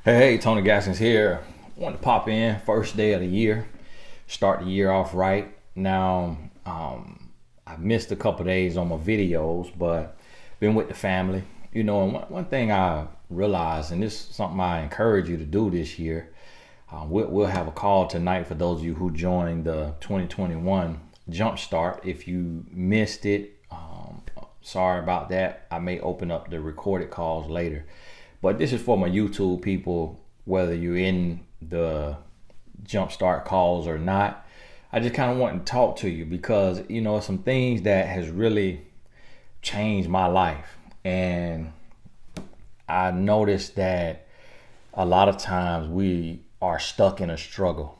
Hey, Tony Gaskins here. Want to pop in first day of the year, start the year off right. Now, I missed a couple days on my videos, but been with the family. And one thing I realized, and this is something I encourage you to do this year. We'll have a call tonight for those of you who joined the 2021 Jumpstart. If you missed it, sorry about that. I may open up the recorded calls later. But this is for my YouTube people, whether you're in the Jumpstart calls or not. I just kind of want to talk to you because, some things that has really changed my life. And I noticed that a lot of times we are stuck in a struggle.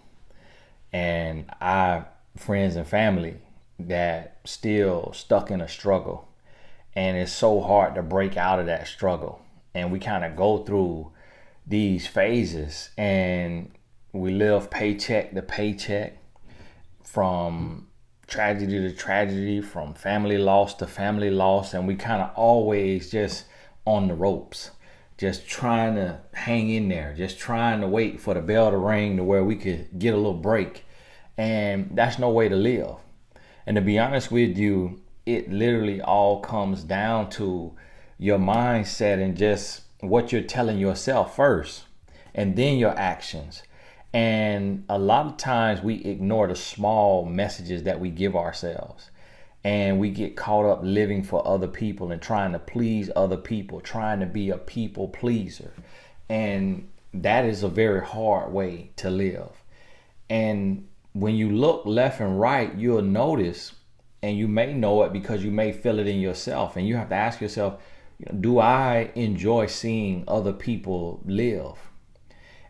And I friends and family that still stuck in a struggle. And it's so hard to break out of that struggle. And we kind of go through these phases and we live paycheck to paycheck, from tragedy to tragedy, from family loss to family loss. And we kind of always just on the ropes, just trying to hang in there, just trying to wait for the bell to ring to where we could get a little break. And that's no way to live. And to be honest with you, it literally all comes down to your mindset and just what you're telling yourself first, and then your actions. And a lot of times we ignore the small messages that we give ourselves, and we get caught up living for other people and trying to please other people, trying to be a people pleaser. And that is a very hard way to live. And when you look left and right, you'll notice, and you may know it because you may feel it in yourself, and you have to ask yourself, do I enjoy seeing other people live?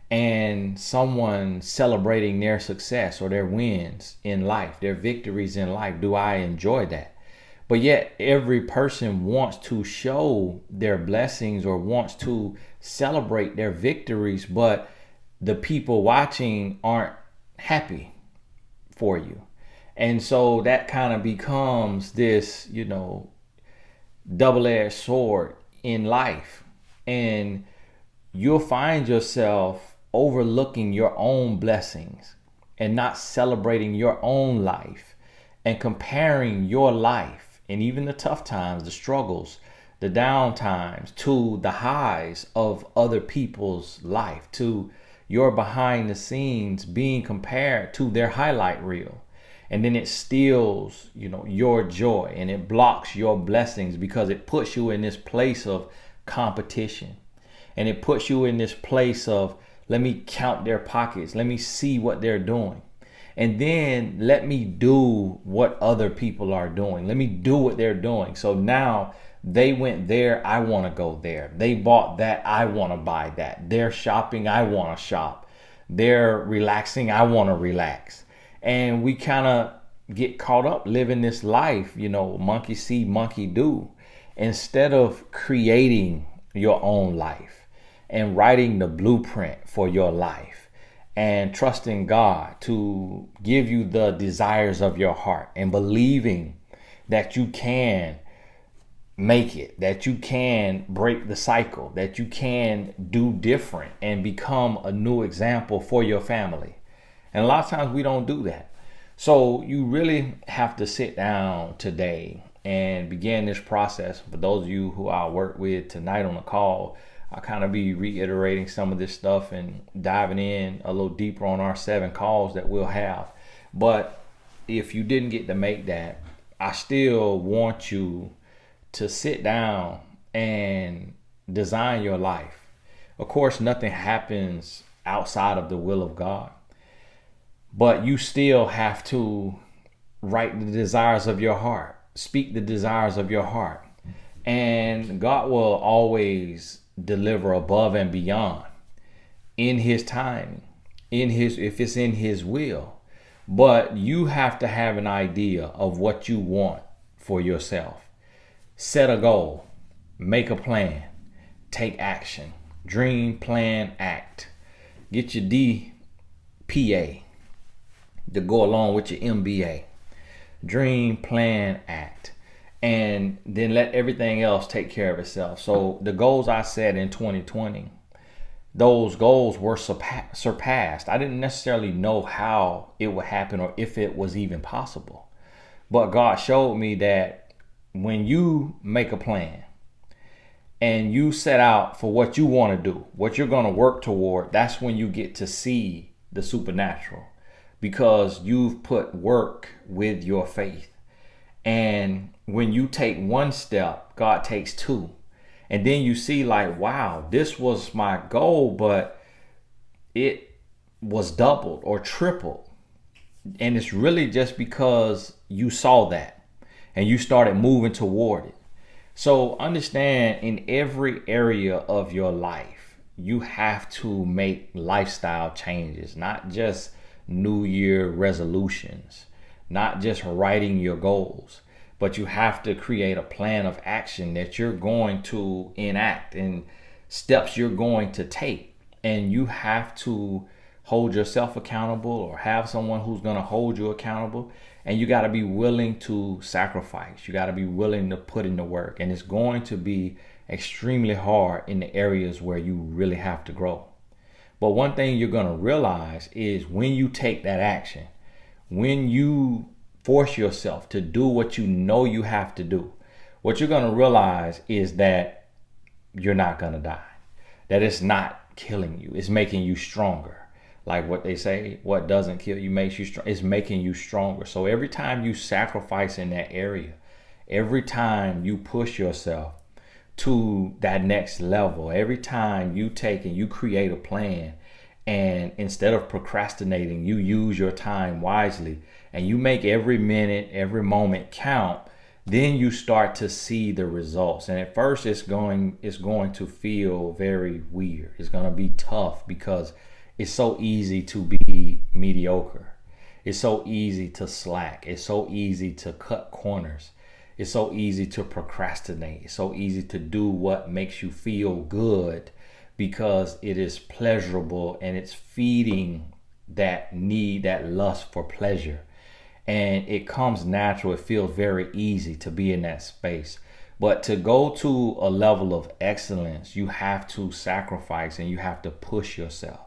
And someone celebrating their success or their wins in life, their victories in life, do I enjoy that? But yet every person wants to show their blessings or wants to celebrate their victories, but the people watching aren't happy for you. And so that kind of becomes this, double-edged sword in life. And you'll find yourself overlooking your own blessings and not celebrating your own life, and comparing your life and even the tough times, the struggles, the down times, to the highs of other people's life, to your behind the scenes being compared to their highlight reel. And then it steals, your joy, and it blocks your blessings because it puts you in this place of competition. And it puts you in this place of, let me count their pockets. Let me see what they're doing. And then let me do what other people are doing. Let me do what they're doing. So now they went there, I want to go there. They bought that, I want to buy that. They're shopping, I want to shop. They're relaxing, I want to relax. And we kind of get caught up living this life, monkey see, monkey do, instead of creating your own life and writing the blueprint for your life and trusting God to give you the desires of your heart, and believing that you can make it, that you can break the cycle, that you can do different and become a new example for your family. And a lot of times we don't do that. So you really have to sit down today and begin this process. For those of you who I work with tonight on the call, I'll kind of be reiterating some of this stuff and diving in a little deeper on our 7 calls that we'll have. But if you didn't get to make that, I still want you to sit down and design your life. Of course, nothing happens outside of the will of God. But you still have to write the desires of your heart, speak the desires of your heart. And God will always deliver above and beyond in his timing, if it's in his will. But you have to have an idea of what you want for yourself. Set a goal, make a plan, take action, dream, plan, act. Get your DPA to go along with your MBA. Dream, plan, act. And then let everything else take care of itself. So the goals I set in 2020, those goals were surpassed. I didn't necessarily know how it would happen or if it was even possible. But God showed me that when you make a plan and you set out for what you want to do, what you're going to work toward, that's when you get to see the supernatural, because you've put work with your faith. And when you take one step, God takes two. And then you see, like, wow, this was my goal, but it was doubled or tripled. And it's really just because you saw that and you started moving toward it. So understand, in every area of your life, you have to make lifestyle changes, not just New Year resolutions, not just writing your goals, but you have to create a plan of action that you're going to enact and steps you're going to take. And you have to hold yourself accountable or have someone who's going to hold you accountable. And you got to be willing to sacrifice. You got to be willing to put in the work. And it's going to be extremely hard in the areas where you really have to grow. But one thing you're going to realize is when you take that action, when you force yourself to do what you know you have to do, what you're going to realize is that you're not going to die, that it's not killing you. It's making you stronger. Like what they say, what doesn't kill you makes you strong. It's making you stronger. So every time you sacrifice in that area, every time you push yourself to that next level, every time you take and you create a plan, and instead of procrastinating, you use your time wisely and you make every minute, every moment count, then you start to see the results. And at first it's going to feel very weird. It's going to be tough because it's so easy to be mediocre. It's so easy to slack. It's so easy to cut corners. It's so easy to procrastinate. It's so easy to do what makes you feel good because it is pleasurable and it's feeding that need, that lust for pleasure. And it comes natural. It feels very easy to be in that space. But to go to a level of excellence, you have to sacrifice and you have to push yourself.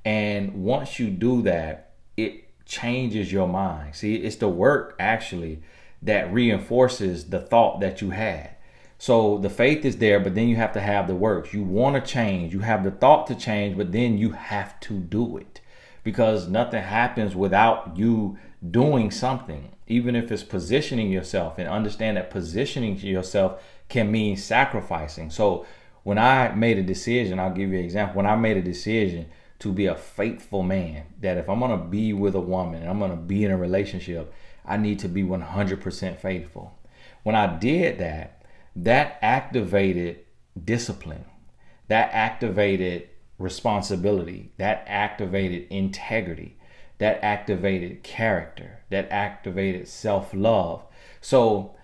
And once you do that, it changes your mind. See, it's the work actually that reinforces the thought that you had. So the faith is there, but then you have to have the works. You want to change, you have the thought to change, but then you have to do it, because nothing happens without you doing something, even if it's positioning yourself. And understand that positioning yourself can mean sacrificing. So when I made a decision, I'll give you an example. When I made a decision to be a faithful man, that if I'm going to be with a woman and I'm going to be in a relationship, I need to be 100% faithful. When I did that, that activated discipline, that activated responsibility, that activated integrity, that activated character, that activated self-love. So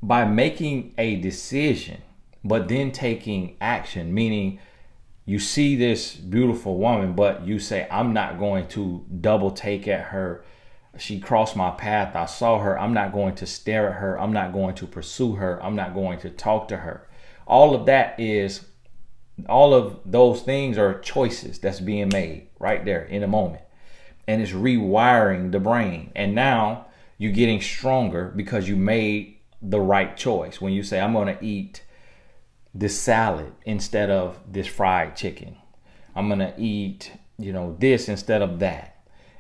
by making a decision, but then taking action, meaning you see this beautiful woman, but you say, I'm not going to double take at her. She crossed my path. I saw her. I'm not going to stare at her. I'm not going to pursue her. I'm not going to talk to her. All of those things are choices that's being made right there in a moment. And it's rewiring the brain. And now you're getting stronger because you made the right choice. When you say, I'm going to eat this salad instead of this fried chicken. I'm going to eat, this instead of that.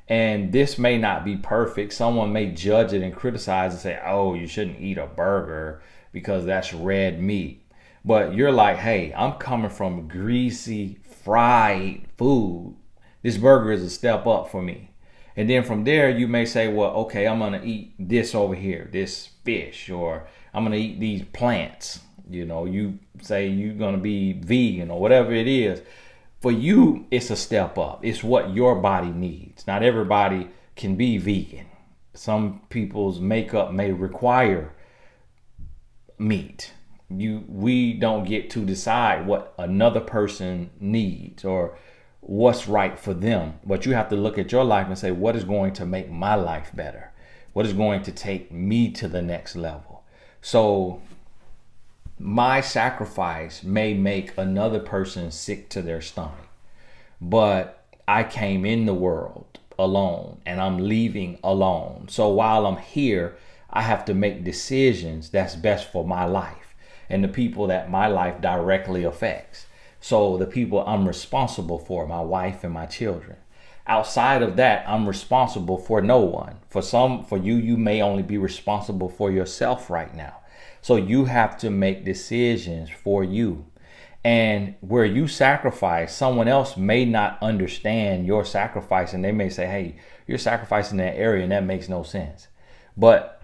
And this may not be perfect. Someone may judge it and criticize and say, oh, you shouldn't eat a burger because that's red meat. But you're like, hey, I'm coming from greasy, fried food. This burger is a step up for me. And then from there, you may say, well, okay, I'm going to eat this over here, this fish, or I'm going to eat these plants. You say you're going to be vegan or whatever it is. For you, it's a step up. It's what your body needs. Not everybody can be vegan. Some people's makeup may require meat. We don't get to decide what another person needs or what's right for them. But you have to look at your life and say, what is going to make my life better? What is going to take me to the next level? So my sacrifice may make another person sick to their stomach. but I came in the world alone and I'm leaving alone. So while I'm here, I have to make decisions that's best for my life and the people that my life directly affects. So the people I'm responsible for, my wife and my children. Outside of that, I'm responsible for no one. For you, you may only be responsible for yourself right now. So you have to make decisions for you. And where you sacrifice, someone else may not understand your sacrifice and they may say, hey, you're sacrificing that area and that makes no sense. But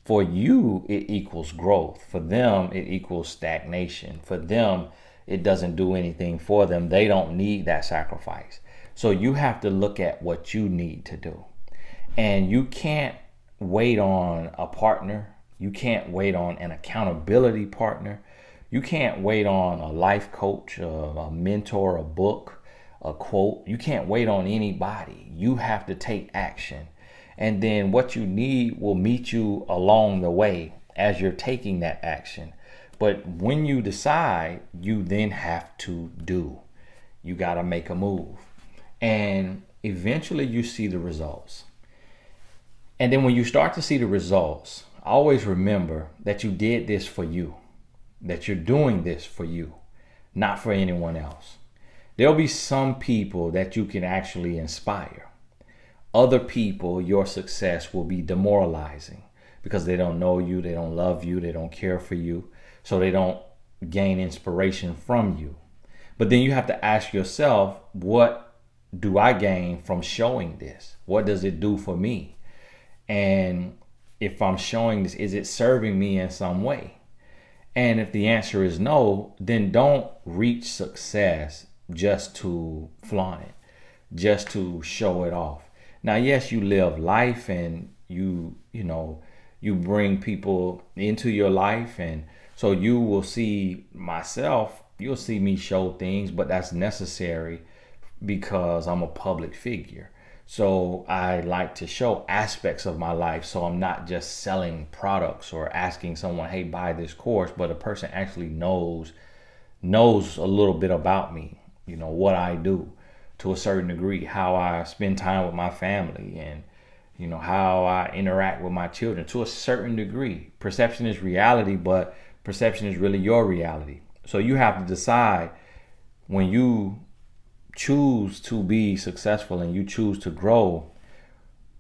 for you, it equals growth. For them, it equals stagnation. For them, it doesn't do anything for them. They don't need that sacrifice. So you have to look at what you need to do. And you can't wait on a partner. You can't wait on an accountability partner. You can't wait on a life coach, a mentor, a book, a quote. You can't wait on anybody. You have to take action. And then what you need will meet you along the way as you're taking that action. But when you decide, you then have to do. You got to make a move. And eventually you see the results. And then when you start to see the results, always remember that you did this for you, that you're doing this for you, not for anyone else. There'll be some people that you can actually inspire. Other people, your success will be demoralizing because they don't know you, they don't love you, they don't care for you, so they don't gain inspiration from you. But then you have to ask yourself, what do I gain from showing this? What does it do for me? And if I'm showing this, is it serving me in some way? And if the answer is no, then don't reach success just to flaunt it, just to show it off. Now, yes, you live life and you bring people into your life. And so you will see myself, you'll see me show things, but that's necessary because I'm a public figure. So I like to show aspects of my life. So I'm not just selling products or asking someone, hey, buy this course, but a person actually knows a little bit about me, what I do to a certain degree, how I spend time with my family and, how I interact with my children to a certain degree. Perception is reality, but perception is really your reality. So you have to decide when you choose to be successful and you choose to grow,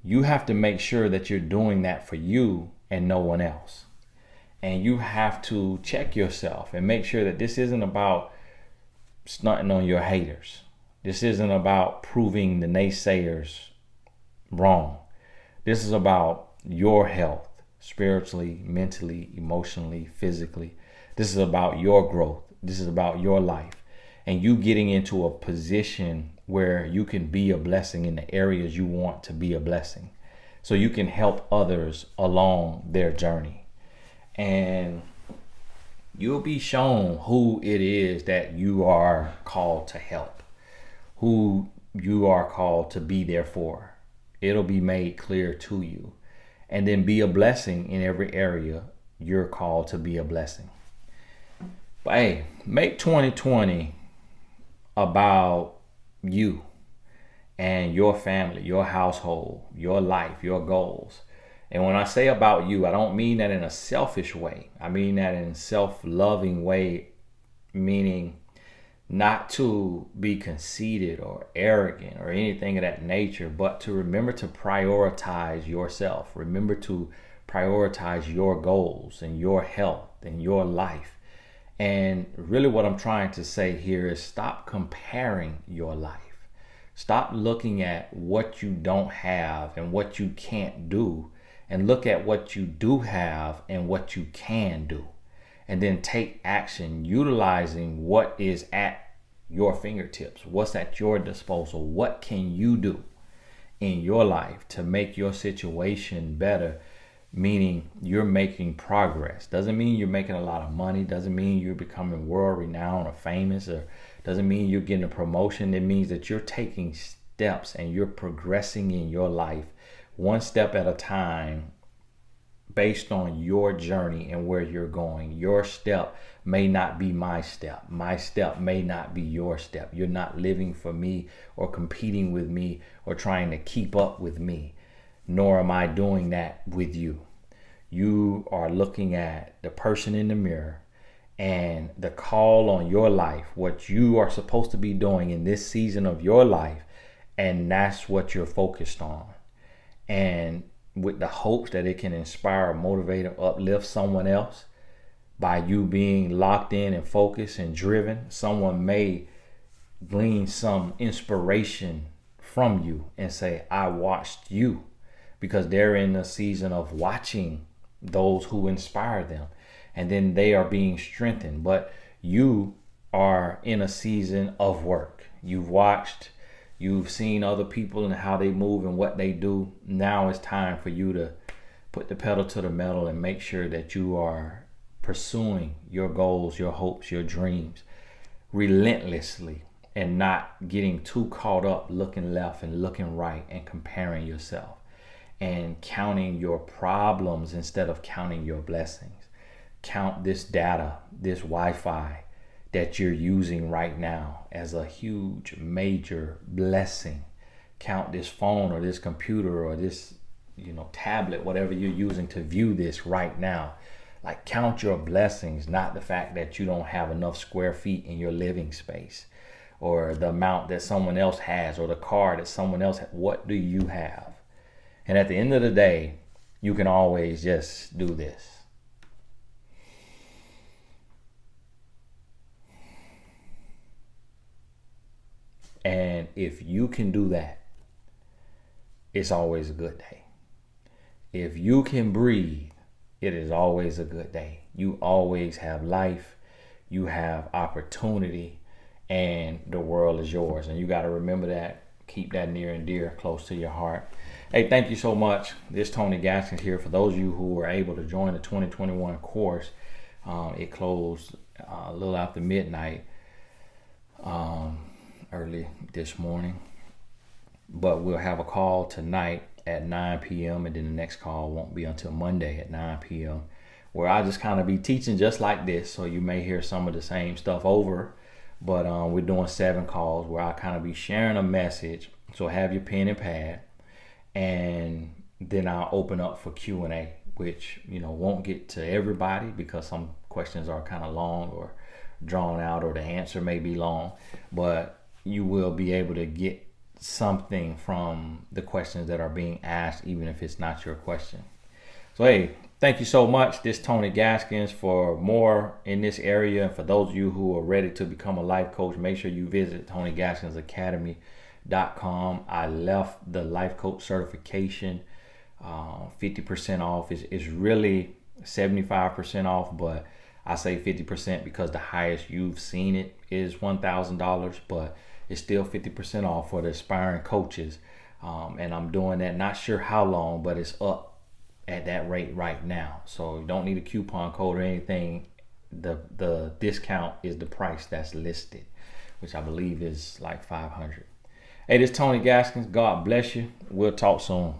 you have to make sure that you're doing that for you and no one else. And you have to check yourself and make sure that this isn't about stunting on your haters. This isn't about proving the naysayers wrong. This is about your health, spiritually, mentally, emotionally, physically. This is about your growth. This is about your life. And you getting into a position where you can be a blessing in the areas you want to be a blessing. So you can help others along their journey. And you'll be shown who it is that you are called to help, who you are called to be there for. It'll be made clear to you. And then be a blessing in every area you're called to be a blessing. But hey, make 2020 about you and your family, your household, your life, your goals. And when I say about you, I don't mean that in a selfish way. I mean that in a self-loving way, meaning not to be conceited or arrogant or anything of that nature, but to remember to prioritize yourself. Remember to prioritize your goals and your health and your life. And really what I'm trying to say here is stop comparing your life. Stop looking at what you don't have and what you can't do, and look at what you do have and what you can do. And then take action utilizing what is at your fingertips, what's at your disposal. What can you do in your life to make your situation better? Meaning you're making progress. Doesn't mean you're making a lot of money. Doesn't mean you're becoming world renowned or famous, or doesn't mean you're getting a promotion. It means that you're taking steps and you're progressing in your life one step at a time based on your journey and where you're going. Your step may not be my step. My step may not be your step. You're not living for me or competing with me or trying to keep up with me, nor am I doing that with you. You are looking at the person in the mirror and the call on your life, what you are supposed to be doing in this season of your life, and that's what you're focused on. And with the hopes that it can inspire, motivate, or uplift someone else by you being locked in and focused and driven, someone may glean some inspiration from you and say, I watched you, because they're in a season of watching those who inspire them. And then they are being strengthened. But you are in a season of work. You've seen other people and how they move and what they do. Now it's time for you to put the pedal to the metal and make sure that you are pursuing your goals, your hopes, your dreams relentlessly, and not getting too caught up looking left and looking right and comparing yourself and counting your problems instead of counting your blessings. Count this data, this Wi-Fi that you're using right now as a huge, major blessing. Count this phone or this computer or this, tablet, whatever you're using to view this right now. Like, count your blessings, not the fact that you don't have enough square feet in your living space, or the amount that someone else has, or the car that someone else has. What do you have? And at the end of the day, you can always just do this. And if you can do that, it's always a good day. If you can breathe, it is always a good day. You always have life, you have opportunity, and the world is yours. And you got to remember that. Keep that near and dear, close to your heart. Hey, thank you so much. This is Tony Gaskins here. For those of you who were able to join the 2021 course, it closed a little after midnight. Early this morning, but we'll have a call tonight at 9 p.m. and then the next call won't be until Monday at 9 p.m. where I'll just kind of be teaching just like this, so you may hear some of the same stuff over, but we're doing 7 calls where I'll kind of be sharing a message. So have your pen and pad, and then I'll open up for Q&A, which won't get to everybody because some questions are kind of long or drawn out, or the answer may be long, but you will be able to get something from the questions that are being asked, even if it's not your question. So, hey, thank you so much. This is Tony Gaskins. For more in this area, and for those of you who are ready to become a life coach, make sure you visit TonyGaskinsAcademy.com. I left the life coach certification 50% off. It's really 75% off, but I say 50% because the highest you've seen it is $1,000, but it's still 50% off for the aspiring coaches. And I'm doing that, not sure how long, but it's up at that rate right now. So you don't need a coupon code or anything. The discount is the price that's listed, which I believe is like $500. Hey, this is Tony Gaskins. God bless you. We'll talk soon.